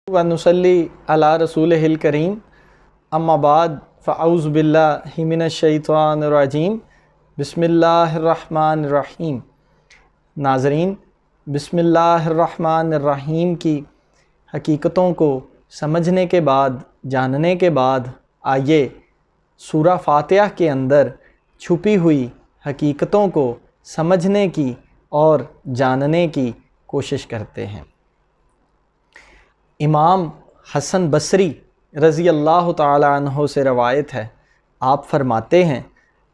و نصلی علی رسولہ الکریم اما بعد فاعوذ باللہ من الشیطان الرجیم بسم اللہ الرحمن الرحیم۔ ناظرین، بسم اللہ الرحمن الرحیم کی حقیقتوں کو سمجھنے کے بعد، جاننے کے بعد، آئیے سورہ فاتحہ کے اندر چھپی ہوئی حقیقتوں کو سمجھنے کی اور جاننے کی کوشش کرتے ہیں۔ امام حسن بصری رضی اللہ تعالی عنہ سے روایت ہے، آپ فرماتے ہیں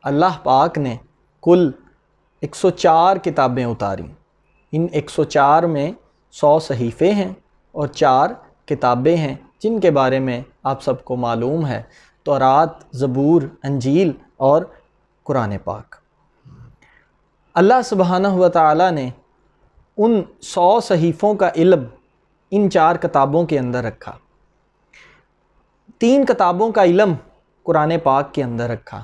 اللہ پاک نے کل 104 کتابیں اتاری۔ ان 104 میں 100 صحیفے ہیں اور 4 کتابیں ہیں جن کے بارے میں آپ سب کو معلوم ہے، تورات، زبور، انجیل اور قرآن پاک۔ اللہ سبحانہ و تعالی نے ان 100 صحیفوں کا علم ان 4 کتابوں کے اندر رکھا، 3 کتابوں کا علم قرآن پاک کے اندر رکھا،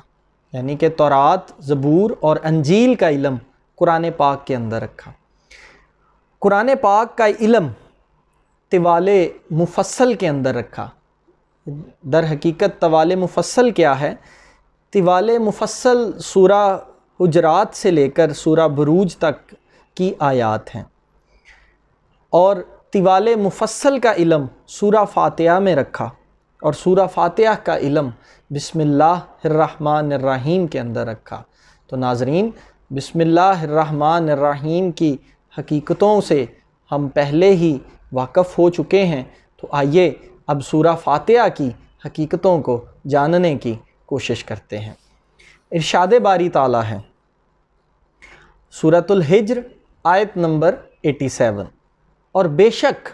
یعنی کہ تورات، زبور اور انجیل کا علم قرآن پاک کے اندر رکھا۔ قرآن پاک کا علم طوال مفصل کے اندر رکھا۔ در حقیقت طوال مفصل کیا ہے؟ طوال مفصل سورہ حجرات سے لے کر سورہ بروج تک کی آیات ہیں، اور طوال مفصل کا علم سورہ فاتحہ میں رکھا، اور سورہ فاتحہ کا علم بسم اللہ الرحمن الرحیم کے اندر رکھا۔ تو ناظرین، بسم اللہ الرحمن الرحیم کی حقیقتوں سے ہم پہلے ہی واقف ہو چکے ہیں، تو آئیے اب سورہ فاتحہ کی حقیقتوں کو جاننے کی کوشش کرتے ہیں۔ ارشاد باری تعالیٰ ہے سورۃ الحجر آیت نمبر 87، اور بے شک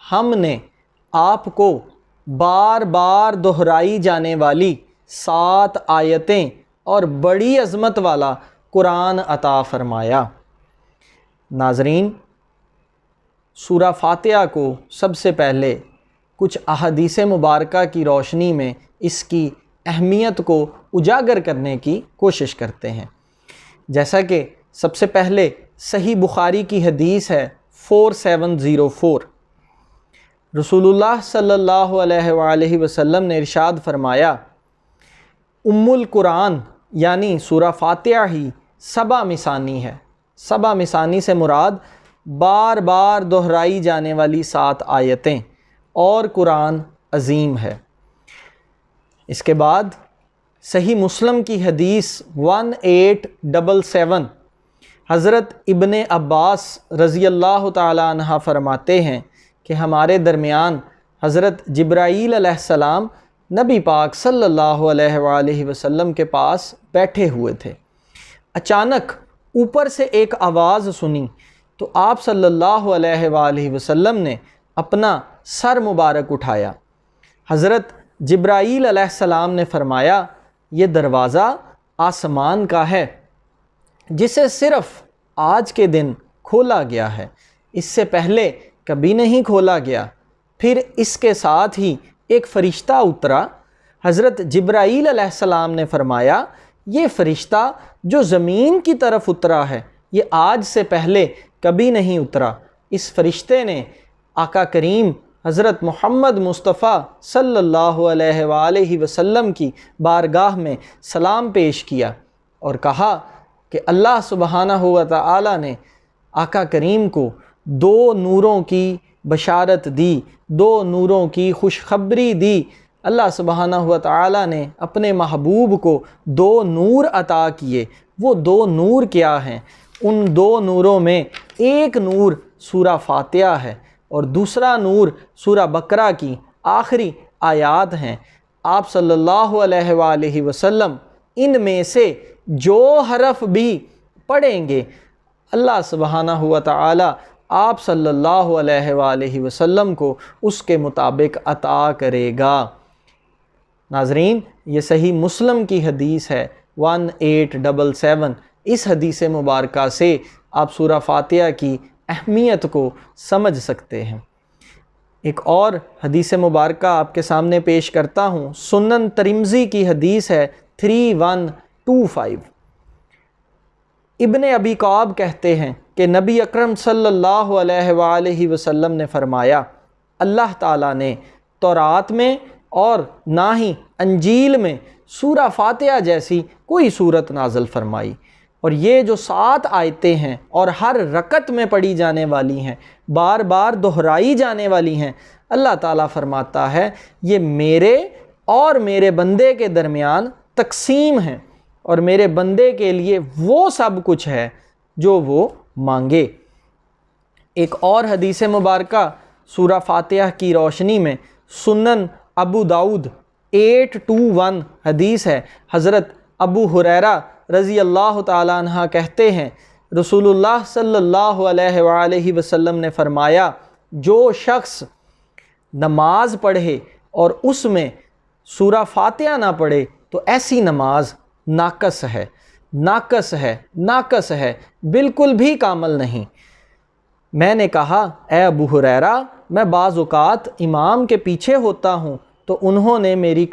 ہم نے آپ کو بار بار دہرائی جانے والی 7 آیتیں اور بڑی عظمت والا قرآن عطا فرمایا۔ ناظرین، سورہ فاتحہ کو سب سے پہلے کچھ احادیث مبارکہ کی روشنی میں اس کی اہمیت کو اجاگر کرنے کی کوشش کرتے ہیں۔ جیسا کہ سب سے پہلے صحیح بخاری کی حدیث ہے 4704، رسول اللہ صلی اللہ علیہ وآلہ وسلم نے ارشاد فرمایا، ام القرآن یعنی سورہ فاتحہ ہی 7 مثانی ہے۔ 7 مثانی سے مراد بار بار دہرائی جانے والی 7 آیتیں اور قرآن عظیم ہے۔ اس کے بعد صحیح مسلم کی حدیث 1877، حضرت ابن عباس رضی اللہ تعالی عنہ فرماتے ہیں کہ ہمارے درمیان حضرت جبرائیل علیہ السلام نبی پاک صلی اللہ علیہ وآلہ وسلم کے پاس بیٹھے ہوئے تھے۔ اچانک اوپر سے ایک آواز سنی تو آپ صلی اللہ علیہ وآلہ وسلم نے اپنا سر مبارک اٹھایا۔ حضرت جبرائیل علیہ السلام نے فرمایا، یہ دروازہ آسمان کا ہے جسے صرف آج کے دن کھولا گیا ہے، اس سے پہلے کبھی نہیں کھولا گیا۔ پھر اس کے ساتھ ہی ایک فرشتہ اترا۔ حضرت جبرائیل علیہ السلام نے فرمایا، یہ فرشتہ جو زمین کی طرف اترا ہے یہ آج سے پہلے کبھی نہیں اترا۔ اس فرشتے نے آقا کریم حضرت محمد مصطفیٰ صلی اللہ علیہ وآلہ وسلم کی بارگاہ میں سلام پیش کیا اور کہا کہ اللہ سبحانہ و تعالی نے آقا کریم کو 2 نوروں کی بشارت دی، 2 نوروں کی خوشخبری دی۔ اللہ سبحانہ و تعالی نے اپنے محبوب کو 2 نور عطا کیے۔ وہ 2 نور کیا ہیں؟ ان 2 نوروں میں ایک نور سورہ فاتحہ ہے اور دوسرا نور سورہ بقرہ کی آخری آیات ہیں۔ آپ صلی اللہ علیہ وآلہ وسلم ان میں سے جو حرف بھی پڑھیں گے اللہ سبحانہ و تعالی آپ صلی اللہ علیہ وآلہ وسلم کو اس کے مطابق عطا کرے گا۔ ناظرین، یہ صحیح مسلم کی حدیث ہے 1877۔ اس حدیث مبارکہ سے آپ سورہ فاتحہ کی اہمیت کو سمجھ سکتے ہیں۔ ایک اور حدیث مبارکہ آپ کے سامنے پیش کرتا ہوں، سنن ترمذی کی حدیث ہے 3125۔ ابن ابی کعب کہتے ہیں کہ نبی اکرم صلی اللہ علیہ وآلہ وسلم نے فرمایا، اللہ تعالیٰ نے تورات میں اور نہ ہی انجیل میں سورہ فاتحہ جیسی کوئی صورت نازل فرمائی۔ اور یہ جو 7 آیتیں ہیں اور ہر رکعت میں پڑھی جانے والی ہیں، بار بار دہرائی جانے والی ہیں، اللہ تعالیٰ فرماتا ہے یہ میرے اور میرے بندے کے درمیان تقسیم ہیں، اور میرے بندے کے لیے وہ سب کچھ ہے جو وہ مانگے۔ ایک اور حدیث مبارکہ سورہ فاتحہ کی روشنی میں سنن ابو داؤد 821 حدیث ہے، حضرت ابو ہریرہ رضی اللہ تعالیٰ عنہ کہتے ہیں رسول اللہ صلی اللہ علیہ وآلہ وسلم نے فرمایا، جو شخص نماز پڑھے اور اس میں سورہ فاتحہ نہ پڑھے تو ایسی نماز ناقص ہے، ناقص ہے، ناقص ہے، بالکل بھی کامل نہیں۔ میں نے کہا اے ابو ہریرہ، میں بعض اوقات امام کے پیچھے ہوتا ہوں تو انہوں نے میری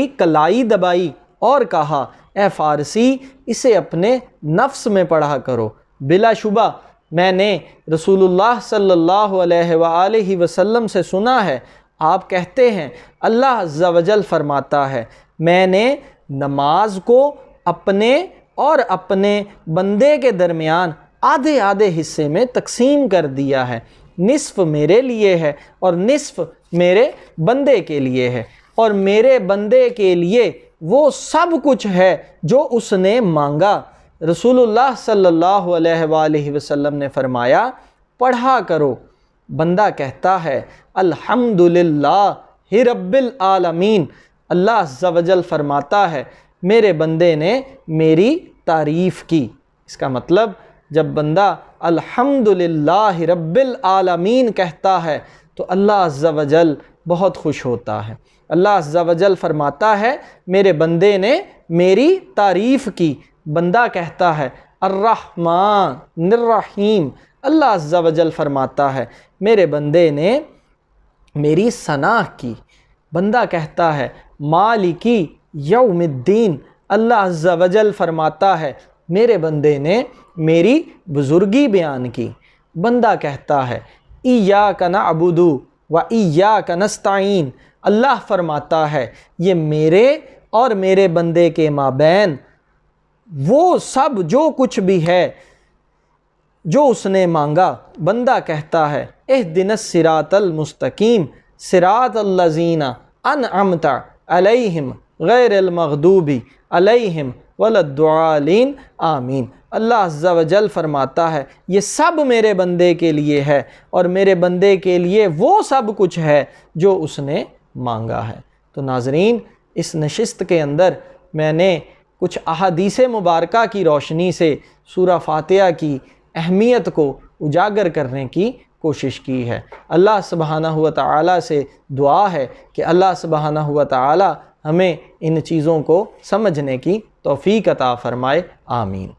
کلائی دبائی اور کہا اے فارسی، اسے اپنے نفس میں پڑھا کرو۔ بلا شبہ میں نے رسول اللہ صلی اللہ علیہ وآلہ وسلم سے سنا ہے، آپ کہتے ہیں اللہ عز و جل فرماتا ہے میں نے نماز کو اپنے اور اپنے بندے کے درمیان آدھے آدھے حصے میں تقسیم کر دیا ہے، نصف میرے لیے ہے اور نصف میرے بندے کے لیے ہے، اور میرے بندے کے لیے وہ سب کچھ ہے جو اس نے مانگا۔ رسول اللہ صلی اللہ علیہ وآلہ وسلم نے فرمایا پڑھا کرو۔ بندہ کہتا ہے الحمدللہ رب العالمین، اللہ عز و جل فرماتا ہے میرے بندے نے میری تعریف کی۔ اس کا مطلب جب بندہ الحمدللہ رب العالمین کہتا ہے تو اللہ عز و جل بہت خوش ہوتا ہے۔ اللہ عز و جل فرماتا ہے میرے بندے نے میری تعریف کی۔ بندہ کہتا ہے الرحمن الرحیم، اللہ عز و جل فرماتا ہے میرے بندے نے میری ثنا کی۔ بندہ کہتا ہے مالکی یوم الدین، اللہ عز و جل فرماتا ہے میرے بندے نے میری بزرگی بیان کی۔ بندہ کہتا ہے ایاک نعبد و ایاک نستعین، اللہ فرماتا ہے یہ میرے اور میرے بندے کے مابین وہ سب جو کچھ بھی ہے جو اس نے مانگا۔ بندہ کہتا ہے اہدنا الصراط المستقیم صراط الذین انعمت علیہم غیر المغضوب علیہم ولا الضالین آمین۔ اللہ عز و جل فرماتا ہے یہ سب میرے بندے کے لیے ہے اور میرے بندے کے لیے وہ سب کچھ ہے جو اس نے مانگا ہے۔ تو ناظرین، اس نشست کے اندر میں نے کچھ احادیث مبارکہ کی روشنی سے سورہ فاتحہ کی اہمیت کو اجاگر کرنے کی کوشش کی ہے۔ اللہ سبحانہ و تعالیٰ سے دعا ہے کہ اللہ سبحانہ و تعالیٰ ہمیں ان چیزوں کو سمجھنے کی توفیق عطا فرمائے، آمین۔